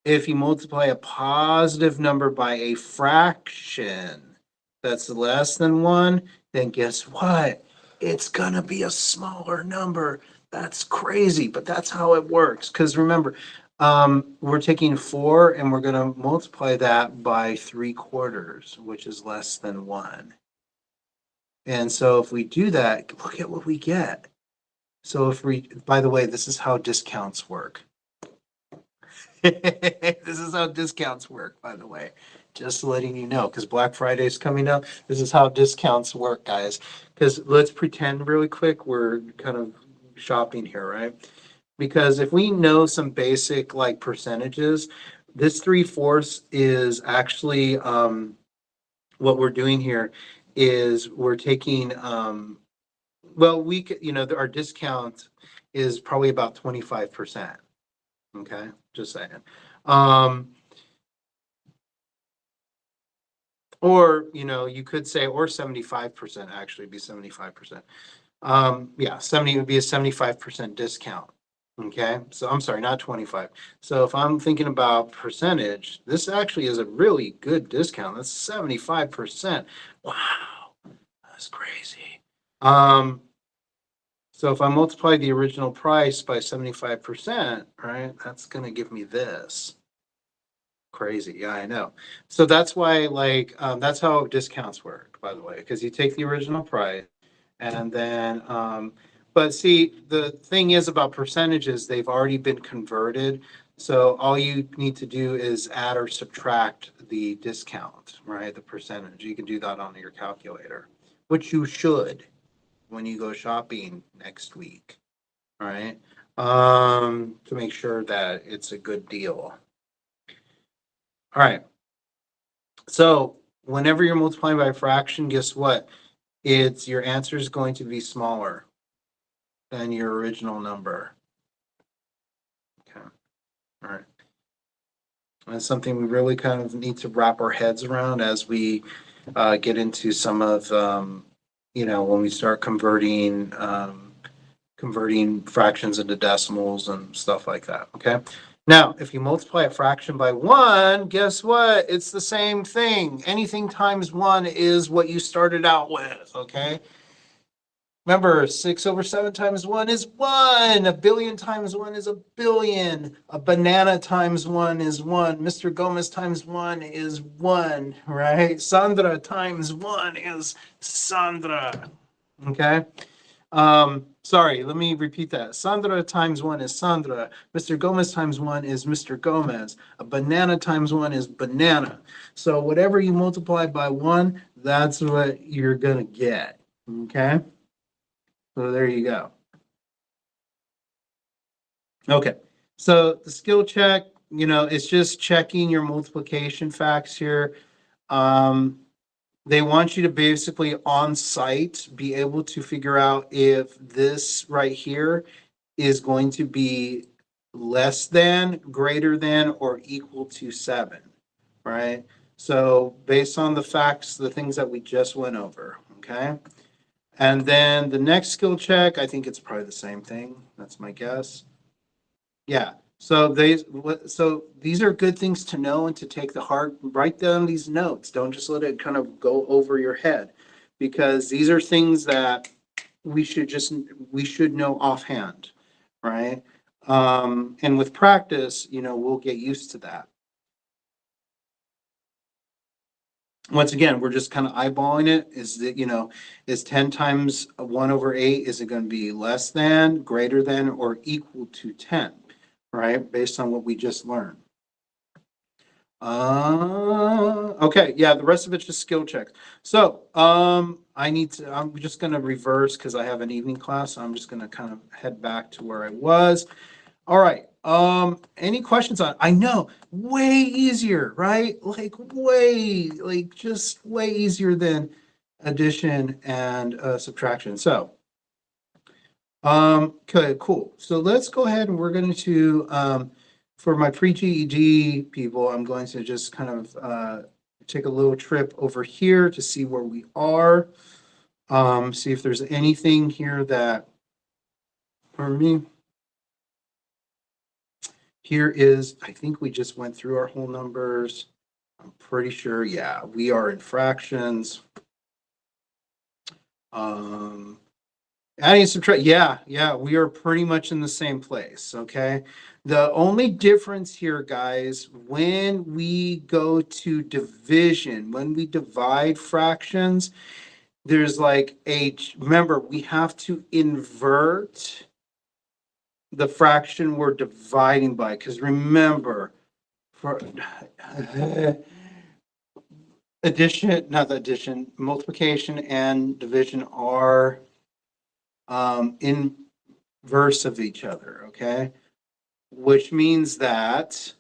if you multiply a positive number by a fraction that's less than 1, then guess what? It's going to be a smaller number. That's crazy, but that's how it works. Because remember, we're taking 4 and we're going to multiply that by 3/4, which is less than 1. And so if we do that, look at what we get. So if we, by the way, this is how discounts work. This is how discounts work, by the way. Just letting you know, because Black Friday is coming up. This is how discounts work, guys. Because let's pretend really quick we're kind of shopping here, right? Because if we know some basic like percentages, this 3/4 is actually what we're doing here is we're taking well, we could, our discount is probably about 25%. Okay, just saying. Or, you could say, or 75%, actually be 75%. Yeah, 70 would be a 75% discount. Okay, so I'm sorry, not 25. So if I'm thinking about percentage, this actually is a really good discount. That's 75%. Wow, that's crazy. So if I multiply the original price by 75%, right, that's going to give me this. Crazy. Yeah, I know. So that's why, like, that's how discounts work, by the way, because you take the original price and then, but see, the thing is about percentages, they've already been converted. So all you need to do is add or subtract the discount, right? The percentage. You can do that on your calculator, which you should when you go shopping next week, right? To make sure that it's a good deal. All right. So whenever you're multiplying by a fraction, guess what? Your answer is going to be smaller than your original number. Okay. All right. That's something we really kind of need to wrap our heads around as we get into some of, when we start converting fractions into decimals and stuff like that. Okay. Now, if you multiply a fraction by 1, guess what? It's the same thing. Anything times 1 is what you started out with. Okay. Remember, 6/7 times 1 is 1. A billion times 1 is a billion. A banana times 1 is 1. Mr. Gomez times 1 is 1, right? Sandra times 1 is Sandra. Okay. Sorry, let me repeat that. Sandra times 1 is Sandra. Mr. Gomez times 1 is Mr. Gomez. A banana times 1 is banana. So whatever you multiply by 1, that's what you're going to get. Okay. So there you go. Okay. So the skill check, it's just checking your multiplication facts here. They want you to basically on site be able to figure out if this right here is going to be less than, greater than, or equal to 7, right? So based on the facts, the things that we just went over, okay? And then the next skill check, I think it's probably the same thing. That's my guess. Yeah. So these are good things to know and to take to heart. Write down these notes. Don't just let it kind of go over your head, because these are things that we should know offhand, right? And with practice, we'll get used to that. once again, we're just kind of eyeballing it. Is that, is 10 times 1 over 8, is it going to be less than, greater than, or equal to 10, right? Based on what we just learned. Okay, yeah, the rest of it's just skill checks. So, I'm just going to reverse because I have an evening class. So I'm just going to kind of head back to where I was. All right. Any questions on, I know, way easier, right? Just way easier than addition and subtraction. So, okay, cool. So let's go ahead and we're going to, for my pre-GED people, I'm going to just kind of take a little trip over here to see where we are. See if there's anything here that, for me. Here is, I think we just went through our whole numbers. I'm pretty sure, yeah, we are in fractions. Adding and subtract, yeah, we are pretty much in the same place, okay? The only difference here, guys, when we go to division, when we divide fractions, there's like remember, we have to invert the fraction we're dividing by, because remember, for multiplication and division are inverse of each other, okay? Which means that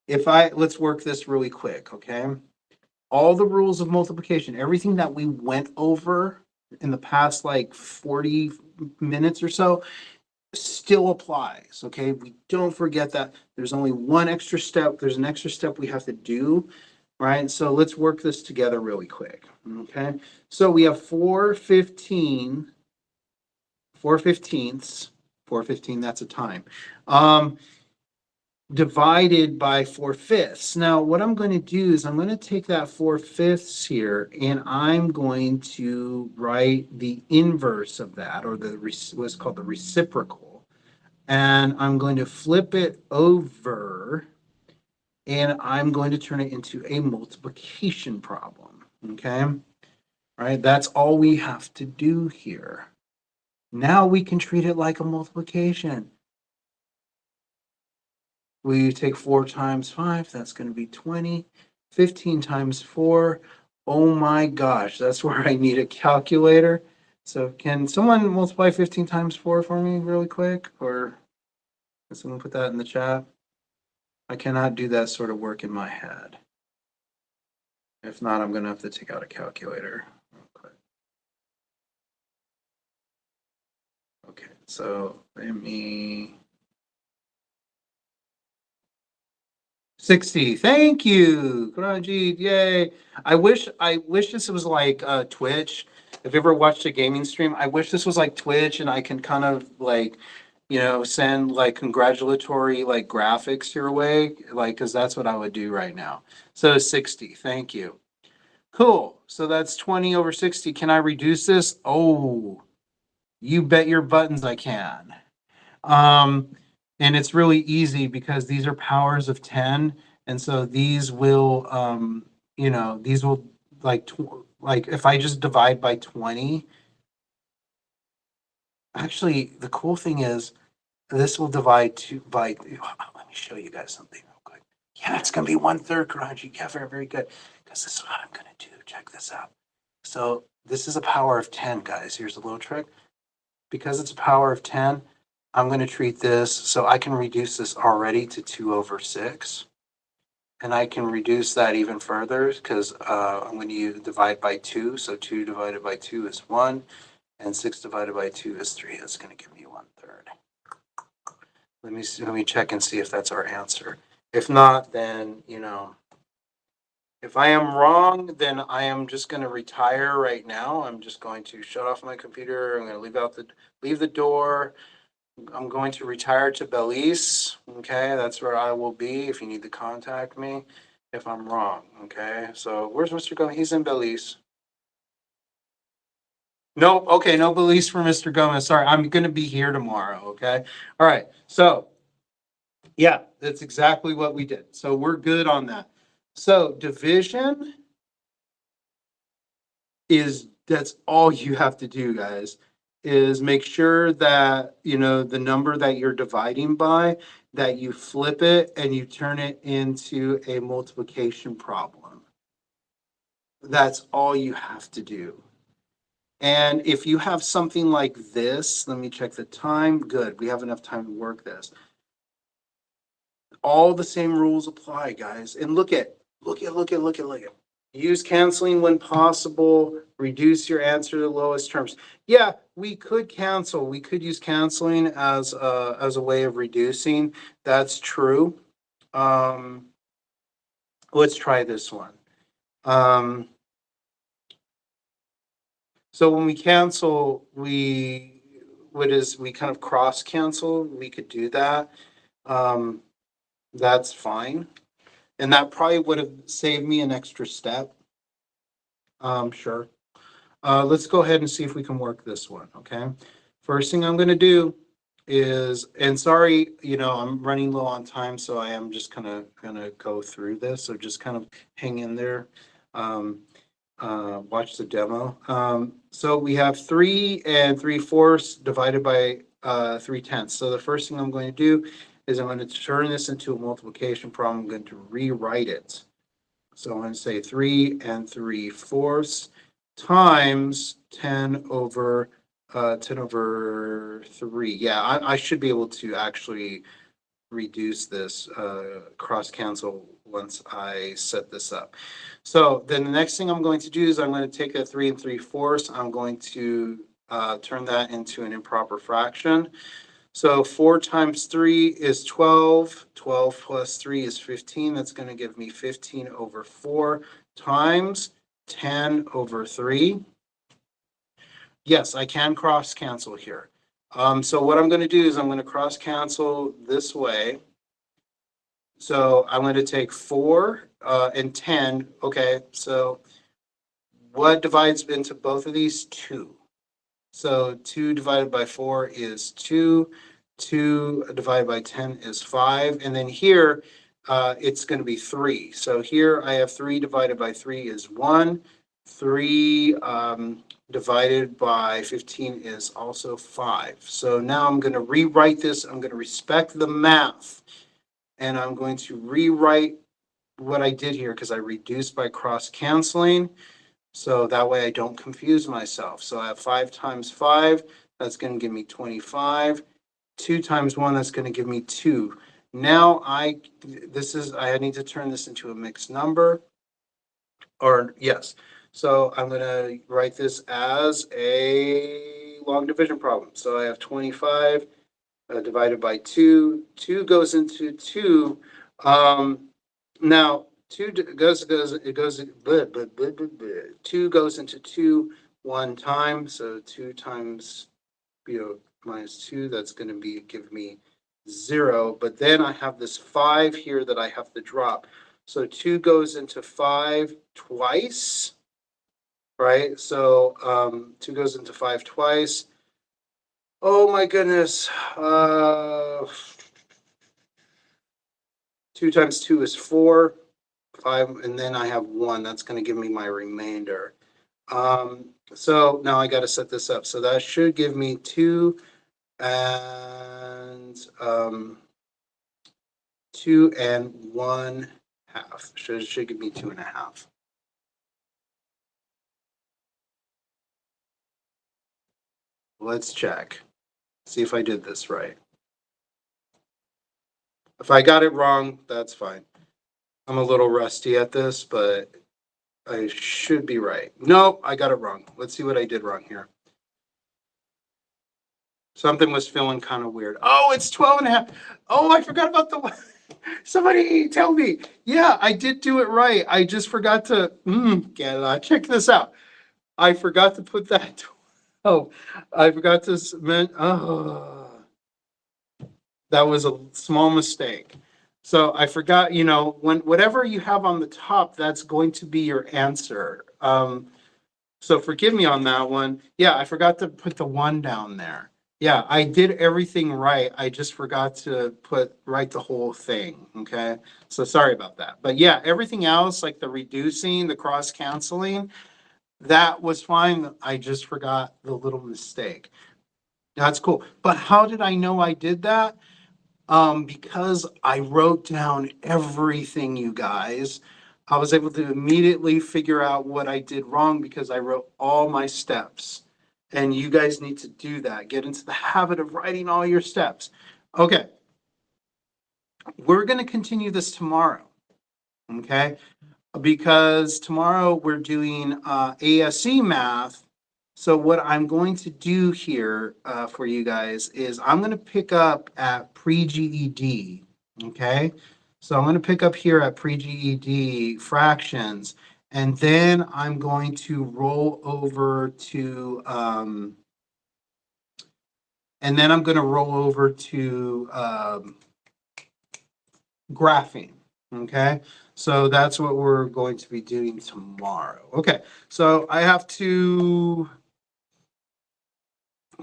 let's work this really quick, okay? All the rules of multiplication, everything that we went over in the past like 40 minutes or so, still applies, okay? We don't forget that there's only one extra step. There's an extra step we have to do, right? So let's work this together really quick, okay? So we have 4/15, 4/15ths, 4/15, that's a time, divided by 4/5. Now, what I'm going to do is I'm going to take that 4/5 here and I'm going to write the inverse of that, or what's called the reciprocal. And I'm going to flip it over and I'm going to turn it into a multiplication problem. Okay. All right. That's all we have to do here. Now we can treat it like a multiplication. We take 4 times 5, that's going to be 20. 15 times 4, oh my gosh, that's where I need a calculator. So can someone multiply 15 times 4 for me really quick? Or can someone put that in the chat? I cannot do that sort of work in my head. If not, I'm going to have to take out a calculator. Okay, so let me... 60. Thank you. Kurajit, yay. I wish this was like Twitch. If you ever watched a gaming stream, I wish this was like Twitch and I can kind of like, send like congratulatory like graphics your way, like, because that's what I would do right now. So 60. Thank you. Cool. So that's 20 over 60. Can I reduce this? Oh, you bet your buttons I can. And it's really easy because these are powers of 10. And so these will, these will like if I just divide by 20, actually, the cool thing is this will divide let me show you guys something real quick. Yeah, it's going to be 1/3, Karaji. Yeah, very, very good. Because this is what I'm going to do. Check this out. So this is a power of 10, guys. Here's a little trick. Because it's a power of 10, I'm going to treat this, so I can reduce this already to 2 over 6. And I can reduce that even further because I'm going to divide by 2. So 2 divided by 2 is 1. And 6 divided by 2 is 3. That's going to give me 1/3. Let me check and see if that's our answer. If not, then, if I am wrong, then I am just going to retire right now. I'm just going to shut off my computer. I'm going to leave the door. I'm going to retire to Belize. Okay, that's where I will be if you need to contact me if I'm wrong. Okay, so where's Mr. Gomez? He's in Belize. Nope. Okay, no Belize for Mr. Gomez. Sorry, I'm going to be here tomorrow. Okay. All right. So, yeah, that's exactly what we did. So we're good on that. So division that's all you have to do, guys, is make sure that, the number that you're dividing by, that you flip it and you turn it into a multiplication problem. That's all you have to do. And if you have something like this, let me check the time. Good. We have enough time to work this. All the same rules apply, guys. And look at. Use canceling when possible. Reduce your answer to the lowest terms. Yeah, we could cancel. We could use canceling as a way of reducing. That's true. Let's try this one. So when we cancel, we kind of cross cancel. We could do that. That's fine. And that probably would have saved me an extra step. Sure. Let's go ahead and see if we can work this one, okay? First thing I'm going to do is, and sorry, I'm running low on time, so I am just kind of going to go through this. So just kind of hang in there. Watch the demo. So we have 3 3/4 divided by 3/10. So the first thing I'm going to do is I'm going to turn this into a multiplication problem. I'm going to rewrite it. So I'm going to say 3 3/4 times 10 over 3. Yeah, I should be able to actually reduce this cross cancel once I set this up. So then the next thing I'm going to do is I'm going to take a 3 3/4. I'm going to turn that into an improper fraction. So 4 times 3 is 12. 12 plus 3 is 15. That's going to give me 15 over 4 times 10 over 3. Yes, I can cross cancel here. So what I'm going to do is I'm going to cross cancel this way. So I'm going to take 4 and 10. Okay, so what divides into both of these? 2. So 2 divided by 4 is 2. 2 divided by 10 is 5. And then here, it's going to be 3. So here I have 3 divided by 3 is 1. 3 divided by 15 is also 5. So now I'm going to rewrite this. I'm going to respect the math. And I'm going to rewrite what I did here because I reduced by cross canceling. So that way I don't confuse myself. So I have 5 times 5, that's going to give me 25. 2 times 1, that's going to give me 2. Now I need to turn this into a mixed number. Or yes. So I'm going to write this as a long division problem. So I have 25 divided by 2. 2 goes into 2. Now 2 goes 2 goes into 2 one time. So 2 times minus 2, that's going to give me 0. But then I have this 5 here that I have to drop. So 2 goes into 5 twice, right? So 2 goes into 5 twice. Oh my goodness. 2 times 2 is 4. 5, and then I have 1. That's going to give me my remainder. So now I got to set this up. So that should give me 2 and 2 and 1/2. Should give me 2.5. Let's check. See if I did this right. If I got it wrong, that's fine. I'm a little rusty at this, but I should be right. No, I got it wrong. Let's see what I did wrong here. Something was feeling kind of weird. Oh, it's 12.5. Oh, I forgot about the one. Somebody tell me. Yeah, I did do it right. I just forgot to check this out. I forgot to put that. Oh, I forgot to that was a small mistake. So I forgot, when whatever you have on the top, that's going to be your answer. So forgive me on that one. Yeah, I forgot to put the 1 down there. Yeah, I did everything right. I just forgot to write the whole thing. Okay. So sorry about that. But yeah, everything else, like the reducing, the cross canceling, That was fine. I just forgot the little mistake. That's cool. But how did I know I did that? Because I wrote down everything, you guys. I was able to immediately figure out what I did wrong because I wrote all my steps. And you guys need to do that. Get into the habit of writing all your steps. Okay. We're going to continue this tomorrow. Okay. Because tomorrow we're doing ASC math. So what I'm going to do here for you guys is I'm going to pick up at pre-GED. Okay. So I'm going to pick up here at pre-GED fractions. And then I'm going to roll over to, graphing. Okay. So that's what we're going to be doing tomorrow. Okay. So I have to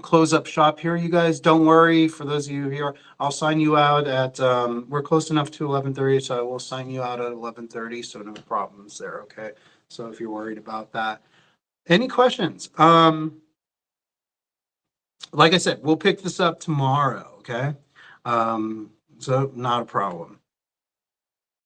close up shop here, you guys. Don't worry. For those of you here, I'll sign you out at, we're close enough to 11:30, so I will sign you out at 11:30, so no problems there, okay? So if you're worried about that. Any questions? Like I said, we'll pick this up tomorrow, okay? So not a problem.